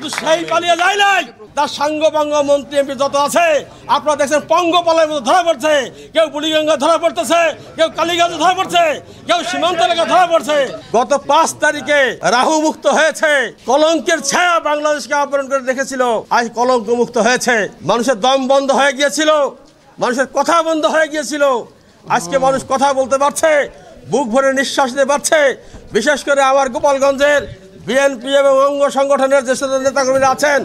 শুধু সেই পালিয়ে যায় নাই, তার সাঙ্গপাঙ্গ মন্ত্রী এমপি যত আছে আপনারা দেখছেন পঙ্গপালের মতো ধরা পড়ছে। কেউ বুড়িগঙ্গা ধরা পড়তেছে, কেউ কালীগঞ্জে ধরা পড়ছে, কেউ সীমান্ত এলাকা ধরা পড়ছে। গত 5 তারিখে রাহু মুক্ত হয়েছে, কলঙ্কের ছায়া বাংলাদেশকে আবরণ করে রেখেছিল, আজ কলঙ্ক মুক্ত হয়েছে। মানুষের দম বন্ধ হয়ে গিয়েছিল, মানুষের কথা বন্ধ হয়ে গিয়েছিল। আজকে মানুষ কথা বলতে পারছে, বুক ভরে নিঃশ্বাস নিতে পারছে। বিশেষ করে আমার গোপালগঞ্জের বিএনপি এবং অঙ্গ সংগঠনের যে নেতাকর্মীরা আছেন,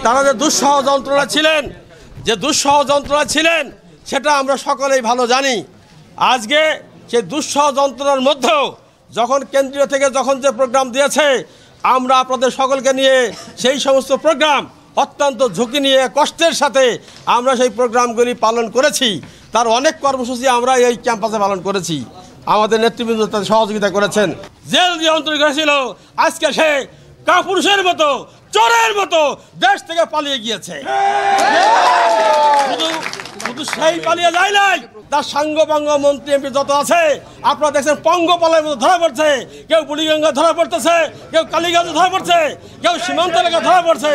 তারা যে দুঃসহ যন্ত্রণা ছিলেন সেটা আমরা সকলেই ভালো জানি। আজকে সেই দুঃসহ যন্ত্রণার মধ্যেও যখন কেন্দ্রীয় থেকে যখন যে প্রোগ্রাম দিয়েছে, আমরা আপনাদের সকলকে নিয়ে সেই সমস্ত প্রোগ্রাম অত্যন্ত ঝুঁকি নিয়ে কষ্টের সাথে আমরা সেই প্রোগ্রামগুলি পালন করেছি। তার অনেক কর্মসূচি আমরা এই ক্যাম্পাসে পালন করেছি, আমাদের নেতৃবৃন্দ তাদের সহযোগিতা করেছেন। জেল দিয়ে অন্তরীণ করেছিল, আজকে সে কাপুরুষের মতো, চোরের মতো দেশ থেকে পালিয়ে গিয়েছে। শুধু সেই পালিয়ে যায় নাই, তার সাঙ্গপাঙ্গ মন্ত্রী এমপি যত আছে আপনারা দেখছেন পঙ্গপালের মতো ধরা পড়ছে। কেউ বুড়িগঙ্গা ধরা পড়তেছে, কেউ কালীগঞ্জে ধরা পড়ছে, কেউ সীমান্ত এলাকা ধরা পড়ছে।